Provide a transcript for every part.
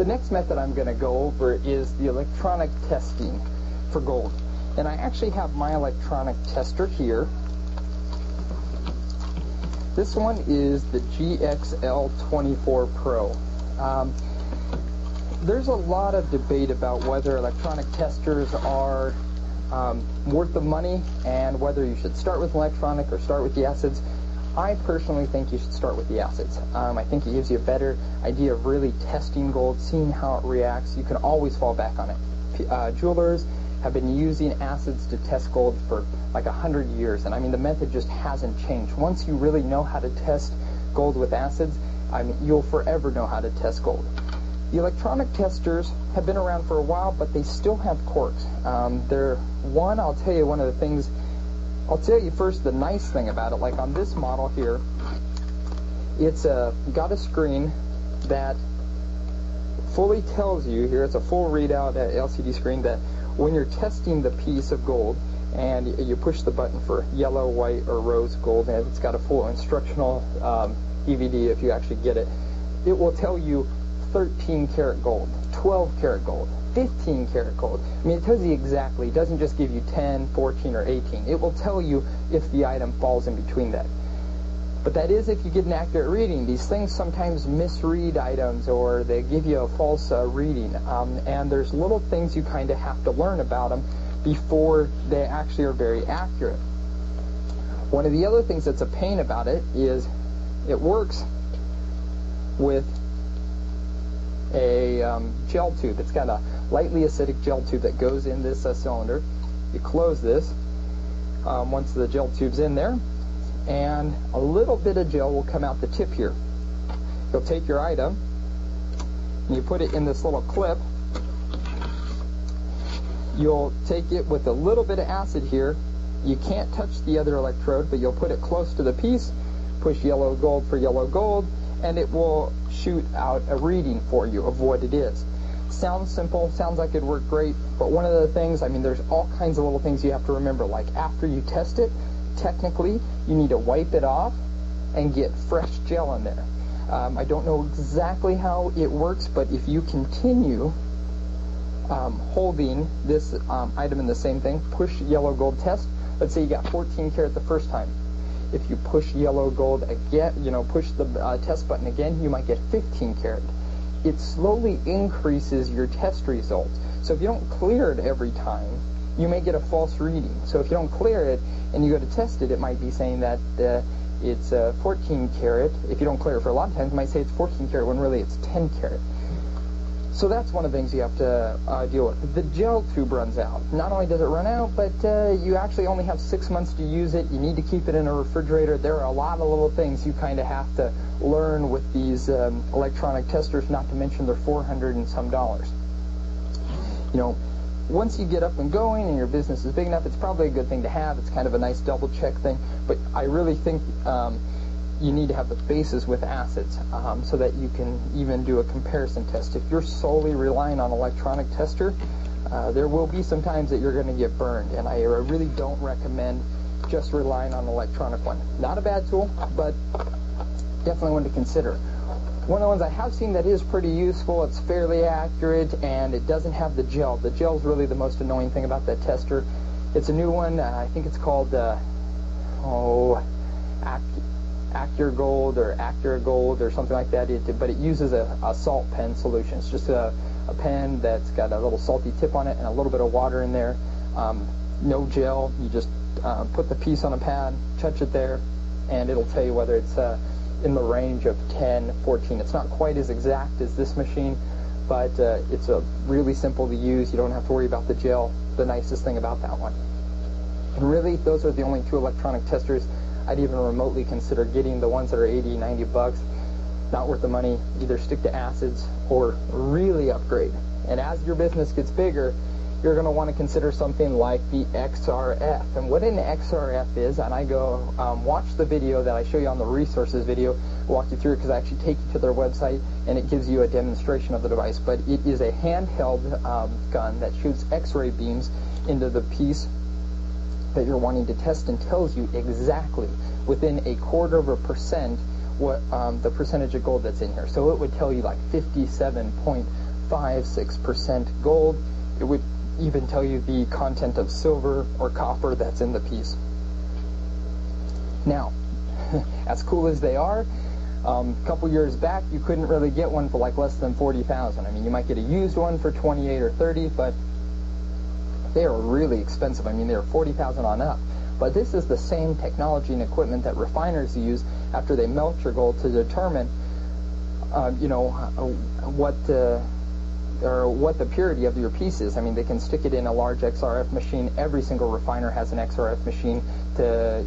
The next method I'm going to go over is the electronic testing for gold. And I actually have my electronic tester here. This one is the GXL24 Pro. There's a lot of debate about whether electronic testers are worth the money and whether you should start with electronic or start with the acids. I personally think you should start with the acids. I think it gives you a better idea of really testing gold, seeing how it reacts. You can always fall back on it. Jewelers have been using acids to test gold for like 100 years, and I mean the method just hasn't changed. Once you really know how to test gold with acids, I mean you'll forever know how to test gold. The electronic testers have been around for a while, but they still have quirks. I'll tell you one of the things. I'll tell you first the nice thing about it. Like on this model here, it's got a screen that fully tells you here. It's a full readout LCD screen that when you're testing the piece of gold and you push the button for yellow, white, or rose gold, and it's got a full instructional DVD if you actually get it, it will tell you 13 karat gold, 12 karat gold, 15 karat gold. I mean, it tells you exactly. It doesn't just give you 10, 14, or 18. It will tell you if the item falls in between that. But that is if you get an accurate reading. These things sometimes misread items or they give you a false reading. And there's little things you kind of have to learn about them before they actually are very accurate. One of the other things that's a pain about it is it works with a gel tube. It's got a lightly acidic gel tube that goes in this cylinder. You close this once the gel tube's in there, and a little bit of gel will come out the tip here. You'll take your item and you put it in this little clip. You'll take it with a little bit of acid here. You can't touch the other electrode, but you'll put it close to the piece, push yellow gold for yellow gold, and it will shoot out a reading for you of what it is. Sounds simple, sounds like it'd work great, but one of the things, I mean, there's all kinds of little things you have to remember. Like after you test it, technically, you need to wipe it off and get fresh gel in there. I don't know exactly how it works, but if you continue holding this item in the same thing, push yellow gold test. Let's say you got 14 karat the first time. If you push yellow gold again, push the test button again, you might get 15 karat. It slowly increases your test results. So if you don't clear it every time, you may get a false reading. So if you don't clear it and you go to test it, it might be saying that it's 14 karat. If you don't clear it for a lot of times, it might say it's 14 karat when really it's 10 karat. So that's one of the things you have to deal with. The gel tube runs out. Not only does it run out, but you actually only have 6 months to use it. You need to keep it in a refrigerator. There are a lot of little things you kind of have to learn with these electronic testers, not to mention they're $400 and some. Once you get up and going and your business is big enough, it's probably a good thing to have. It's kind of a nice double check thing. But I really think you need to have the basis with acids so that you can even do a comparison test. If you're solely relying on electronic tester, there will be some times that you're going to get burned, and I really don't recommend just relying on an electronic one. Not a bad tool, but definitely one to consider. One of the ones I have seen that is pretty useful, it's fairly accurate, and it doesn't have the gel. The gel is really the most annoying thing about that tester. It's a new one. I think it's called Acure Gold or Acura Gold or something like that, but it uses a salt pen solution. It's just a pen that's got a little salty tip on it and a little bit of water in there. No gel. You just put the piece on a pad, touch it there, and it'll tell you whether it's in the range of 10, 14. It's not quite as exact as this machine, but it's really simple to use. You don't have to worry about the gel. The nicest thing about that one. And really, those are the only two electronic testers I'd even remotely consider getting. The ones that are 80, 90 bucks, not worth the money. Either stick to acids or really upgrade. And as your business gets bigger, you're going to want to consider something like the XRF. And what an XRF is, and I go watch the video that I show you on the resources video, walk you through it because I actually take you to their website and it gives you a demonstration of the device. But it is a handheld gun that shoots X-ray beams into the piece that you're wanting to test and tells you exactly within 1/4% what the percentage of gold that's in here. So it would tell you like 57.4 5-6% gold. It would even tell you the content of silver or copper that's in the piece. Now, as cool as they are, a couple years back you couldn't really get one for like less than $40,000. I mean, you might get a used one for 28 or 30, but they are really expensive. I mean, they're 40,000 on up. But this is the same technology and equipment that refiners use after they melt your gold to determine, what the purity of your piece is. I mean, they can stick it in a large XRF machine. Every single refiner has an XRF machine to,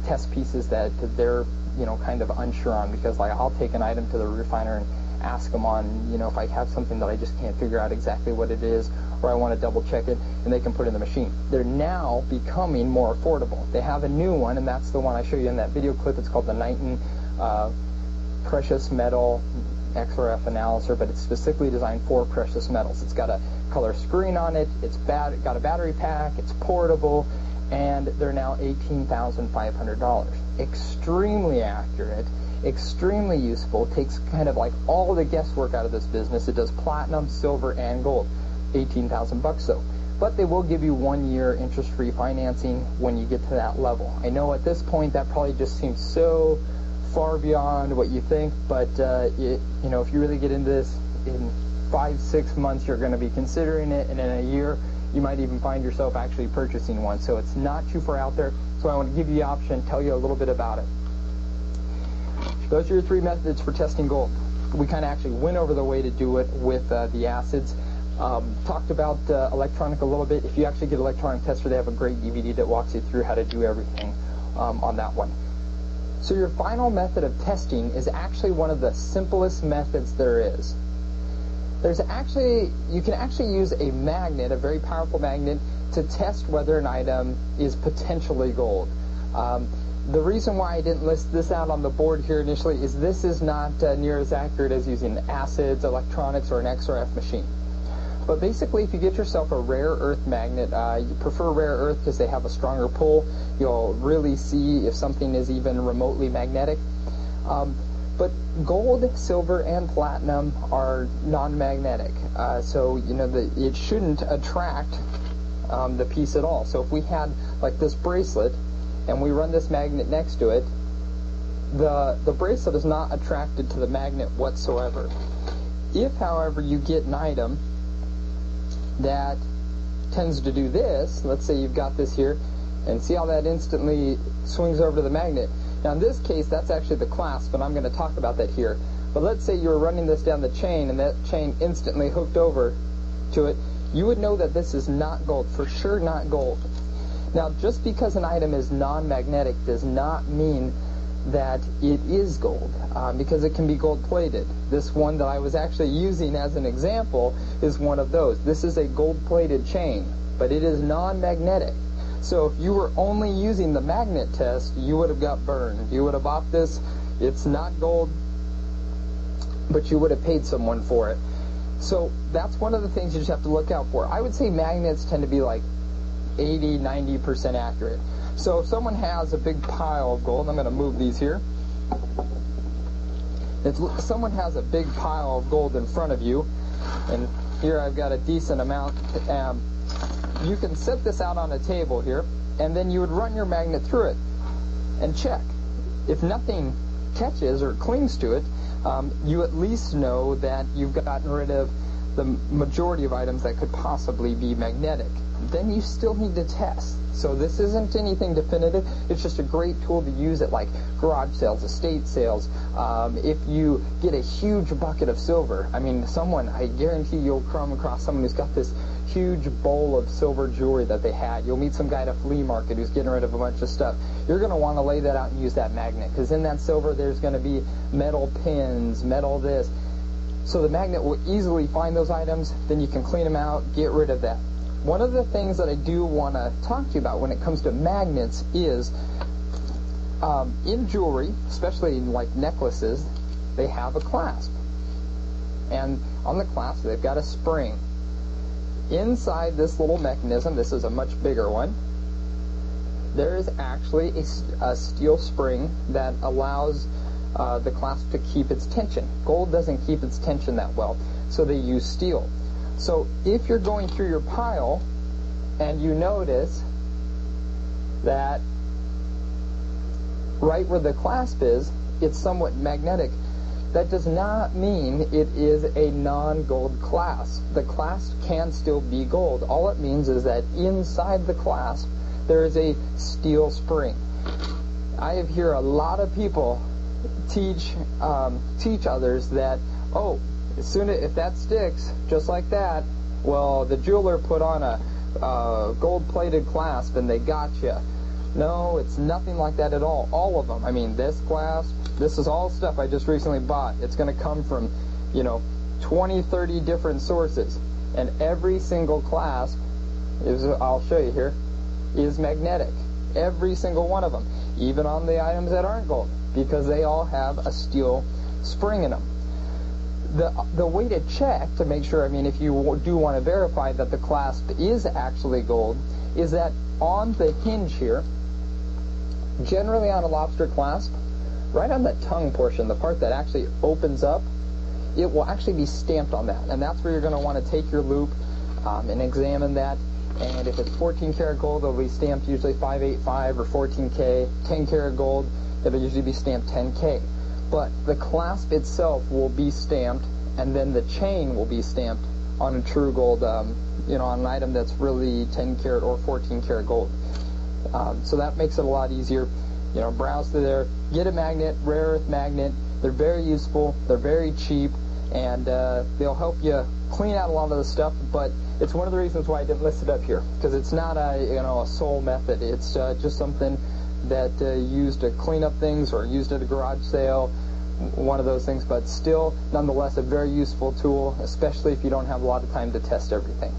test pieces that they're, kind of unsure on. Because, like, I'll take an item to the refiner and ask them on, if I have something that I just can't figure out exactly what it is, or I want to double check it, and they can put it in the machine. They're now becoming more affordable. They have a new one, and that's the one I show you in that video clip. It's called the Knighton Precious Metal XRF Analyzer, but it's specifically designed for precious metals. It's got a color screen on it, it's got a battery pack, it's portable, and they're now $18,500. Extremely accurate, extremely useful, takes kind of like all the guesswork out of this business. It does platinum, silver, and gold. 18,000 bucks though. But they will give you 1 year interest-free financing when you get to that level. I know at this point that probably just seems so far beyond what you think, but if you really get into this, in 5-6 months you're going to be considering it, and in a year you might even find yourself actually purchasing one. So it's not too far out there. So I want to give you the option, tell you a little bit about it. Those are your 3 methods for testing gold. We kind of actually went over the way to do it with the acids. Talked about electronic a little bit. If you actually get electronic tester, they have a great DVD that walks you through how to do everything on that one. So your final method of testing is actually one of the simplest methods there is. You can actually use a magnet, a very powerful magnet, to test whether an item is potentially gold. The reason why I didn't list this out on the board here initially is this is not near as accurate as using acids, electronics, or an XRF machine. But basically, if you get yourself a rare earth magnet, you prefer rare earth because they have a stronger pull. You'll really see if something is even remotely magnetic. But gold, silver, and platinum are non-magnetic. So, it shouldn't attract the piece at all. So if we had, like, this bracelet, and we run this magnet next to it, the bracelet is not attracted to the magnet whatsoever. If, however, you get an item that tends to do this, let's say you've got this here, and see how that instantly swings over to the magnet. Now in this case, that's actually the clasp, and I'm going to talk about that here. But let's say you were running this down the chain, and that chain instantly hooked over to it. You would know that this is not gold, for sure not gold. Now, just because an item is non-magnetic does not mean that it is gold, because it can be gold-plated. This one that I was actually using as an example is one of those. This is a gold-plated chain, but it is non-magnetic. So if you were only using the magnet test, you would have got burned. You would have bought this, it's not gold, but you would have paid someone for it. So that's one of the things you just have to look out for. I would say magnets tend to be like 80-90% accurate. So if someone has a big pile of gold, I'm going to move these here. If someone has a big pile of gold in front of you, and here I've got a decent amount, you can set this out on a table here, and then you would run your magnet through it and check. If nothing catches or clings to it, you at least know that you've gotten rid of the majority of items that could possibly be magnetic. Then you still need to test. So this isn't anything definitive. It's just a great tool to use at like garage sales, estate sales. If you get a huge bucket of silver, I mean, I guarantee you'll come across someone who's got this huge bowl of silver jewelry that they had. You'll meet some guy at a flea market who's getting rid of a bunch of stuff. You're going to want to lay that out and use that magnet, because in that silver there's going to be metal pins, metal this. So the magnet will easily find those items, then you can clean them out, get rid of that. One of the things that I do want to talk to you about when it comes to magnets is in jewelry, especially in like necklaces, they have a clasp. And on the clasp they've got a spring. Inside this little mechanism, this is a much bigger one, there is actually a steel spring that allows the clasp to keep its tension. Gold doesn't keep its tension that well. so they use steel. So if you're going through your pile and you notice that right where the clasp is, it's somewhat magnetic, that does not mean it is a non-gold clasp. The clasp can still be gold. All it means is that inside the clasp there is a steel spring. I hear a lot of people teach others that, oh, if that sticks just like that, well, the jeweler put on a gold-plated clasp and they got you. No, it's nothing like that at all. All of them. I mean, this clasp, this is all stuff I just recently bought. It's going to come from, 20, 30 different sources. And every single clasp, I'll show you here, is magnetic. Every single one of them. Even on the items that aren't gold. Because they all have a steel spring in them. The way to check to make sure, if you do want to verify that the clasp is actually gold, is that on the hinge here, generally on a lobster clasp, right on the tongue portion, the part that actually opens up, it will actually be stamped on that. And that's where you're going to want to take your loop and examine that. And if it's 14 karat gold, it'll be stamped usually 585 or 14K. 10 karat gold, it'll usually be stamped 10K. But the clasp itself will be stamped, and then the chain will be stamped on a true gold, on an item that's really 10 karat or 14 karat gold. So that makes it a lot easier. Browse through there, get a magnet, rare earth magnet. They're very useful, they're very cheap, and they'll help you clean out a lot of the stuff. But it's one of the reasons why I didn't list it up here, because it's not a sole method. It's just something that used to clean up things or used at a garage sale, one of those things. But still, nonetheless, a very useful tool, especially if you don't have a lot of time to test everything.